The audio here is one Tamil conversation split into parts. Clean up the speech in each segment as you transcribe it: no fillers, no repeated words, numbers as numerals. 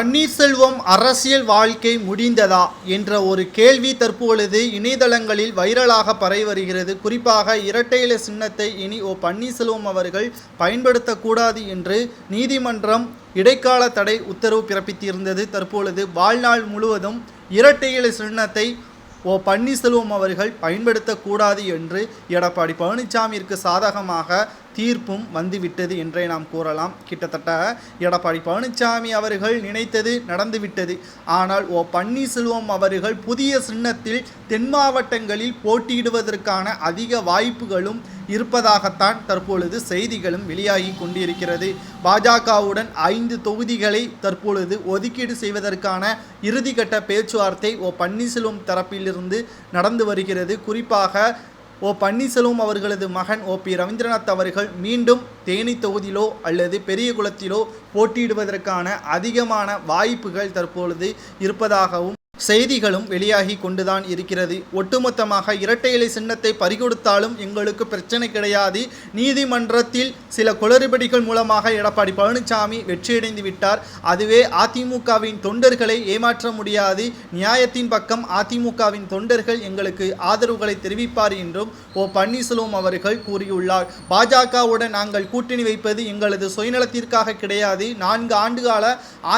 பன்னீர்செல்வம் அரசியல் வாழ்க்கை முடிந்ததா என்ற ஒரு கேள்வி தற்பொழுது இணையதளங்களில் வைரலாக பரவி வருகிறது. குறிப்பாக இரட்டை இலை சின்னத்தை இனி பன்னீர்செல்வம் அவர்கள் பயன்படுத்தக்கூடாது என்று நீதிமன்றம் இடைக்கால தடை உத்தரவு பிறப்பித்திருந்தது. தற்பொழுது வாழ்நாள் முழுவதும் இரட்டை இலை சின்னத்தை பன்னீர்செல்வம் அவர்கள் பயன்படுத்தக்கூடாது என்று எடப்பாடி பழனிசாமிற்கு சாதகமாக தீர்ப்பும் வந்துவிட்டது என்றே நாம் கூறலாம். கிட்டத்தட்ட எடப்பாடி பழனிசாமி அவர்கள் நினைத்தது நடந்துவிட்டது. ஆனால் பன்னீர்செல்வம் அவர்கள் புதிய சின்னத்தில் தென் மாவட்டங்களில் போட்டியிடுவதற்கான அதிக வாய்ப்புகளும் இருப்பதாகத்தான் தற்பொழுது செய்திகளும் வெளியாகி கொண்டிருக்கிறது. பாஜகவுடன் 5 தொகுதிகளை தற்பொழுது ஒதுக்கீடு செய்வதற்கான இறுதிக்கட்ட பேச்சுவார்த்தை பன்னீர்செல்வம் தரப்பிலிருந்து நடந்து வருகிறது. குறிப்பாக பன்னீர்செல்வம் அவர்களது மகன் பி ரவீந்திரநாத் அவர்கள் மீண்டும் தேனி தொகுதியிலோ அல்லது பெரியகுளத்திலோ போட்டியிடுவதற்கான அதிகமான வாய்ப்புகள் தற்பொழுது இருப்பதாகவும் செய்திகளும் வெளியாகி கொண்டுதான் இருக்கிறது. ஒட்டுமொத்தமாக இரட்டை இலை சின்னத்தை பறிகொடுத்தாலும் எங்களுக்கு பிரச்சனை கிடையாது. நீதிமன்றத்தில் சில குளறுபடிகள் மூலமாக எடப்பாடி பழனிசாமி வெற்றியடைந்து விட்டார். அதுவே அதிமுகவின் தொண்டர்களை ஏமாற்ற முடியாது. நியாயத்தின் பக்கம் அதிமுகவின் தொண்டர்கள் எங்களுக்கு ஆதரவுகளை தெரிவிப்பார் என்றும் பன்னீர்செல்வம் அவர்கள் கூறியுள்ளார். பாஜகவுடன் நாங்கள் கூட்டணி வைப்பது எங்களது சுயநலத்திற்காக கிடையாது. 4 ஆண்டுகால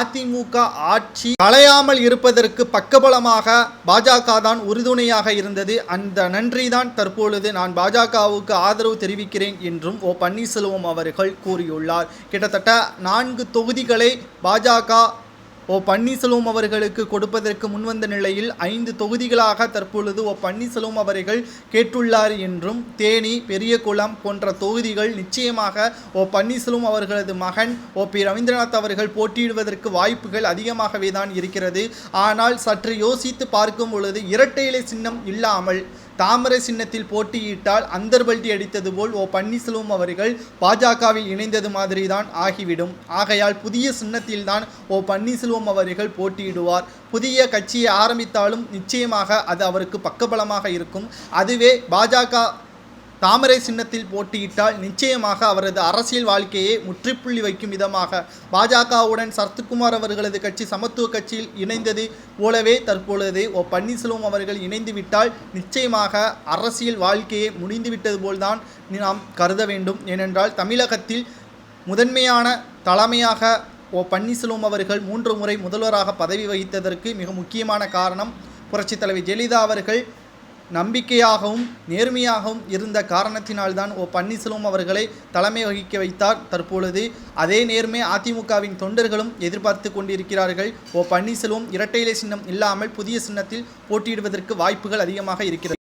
அதிமுக ஆட்சி களையாமல் இருப்பதற்கு பக்கபலமாக பாஜக தான் உறுதுணையாக இருந்தது. அந்த நன்றி தான் தற்பொழுது நான் பாஜகவுக்கு ஆதரவு தெரிவிக்கிறேன் என்றும் பன்னீர்செல்வம் அவர்கள் கூறியுள்ளார். கிட்டத்தட்ட 4 தொகுதிகளை பாஜக பன்னீர்செல்வம் அவர்களுக்கு கொடுப்பதற்கு முன்வந்த நிலையில் 5 தொகுதிகளாக தற்பொழுது பன்னீர்செல்வம் அவர்கள் கேட்டுள்ளார் என்றும் தேனி பெரியகுளம் போன்ற தொகுதிகள் நிச்சயமாக பன்னீர்செல்வம் அவர்களது மகன் பி ரவீந்திரநாத் அவர்கள் போட்டியிடுவதற்கு வாய்ப்புகள் அதிகமாகவே தான் இருக்கிறது. ஆனால் சற்று யோசித்து பார்க்கும் பொழுது இரட்டை இலை சின்னம் இல்லாமல் தாமரை சின்னத்தில் போட்டியிட்டால் அந்தர்பல்டி அடித்தது போல் பன்னீர்செல்வம் அவர்கள் பாஜகவில் இணைந்தது மாதிரி தான் ஆகிவிடும். ஆகையால் புதிய சின்னத்தில்தான் பன்னீர்செல்வம் அவர்கள் போட்டியிடுவார். புதிய கட்சியை ஆரம்பித்தாலும் நிச்சயமாக அது அவருக்கு பக்கபலமாக இருக்கும். அதுவே பாஜக தாமரை சின்னத்தில் போட்டியிட்டால் நிச்சயமாக அவரது அரசியல் வாழ்க்கையை முற்றுப்புள்ளி வைக்கும் விதமாக பாஜகவுடன் சரத்குமார் அவர்களது கட்சி சமத்துவ கட்சியில் இணைந்தது போலவே தற்பொழுது பன்னீர்செல்வம் அவர்கள் இணைந்து விட்டால் நிச்சயமாக அரசியல் வாழ்க்கையை முடிந்துவிட்டது போல்தான் நாம் கருத வேண்டும். ஏனென்றால் தமிழகத்தில் முதன்மையான தலைமையாக பன்னீர்செல்வம் அவர்கள் 3 முறை முதல்வராக பதவி வகித்ததற்கு மிக முக்கியமான காரணம் புரட்சித் தலைவி ஜெயலலிதா அவர்கள் நம்பிக்கையாகவும் நேர்மையாகவும் இருந்த காரணத்தினால்தான் பன்னீர்செல்வம் அவர்களை தலைமை வகிக்க வைத்தார். தற்பொழுது அதே நேர்மை அதிமுகவின் தொண்டர்களும் எதிர்பார்த்து கொண்டிருக்கிறார்கள். பன்னீர்செல்வம் இரட்டை இலை சின்னம் இல்லாமல் புதிய சின்னத்தில் போட்டியிடுவதற்கு வாய்ப்புகள் அதிகமாக இருக்கிறது.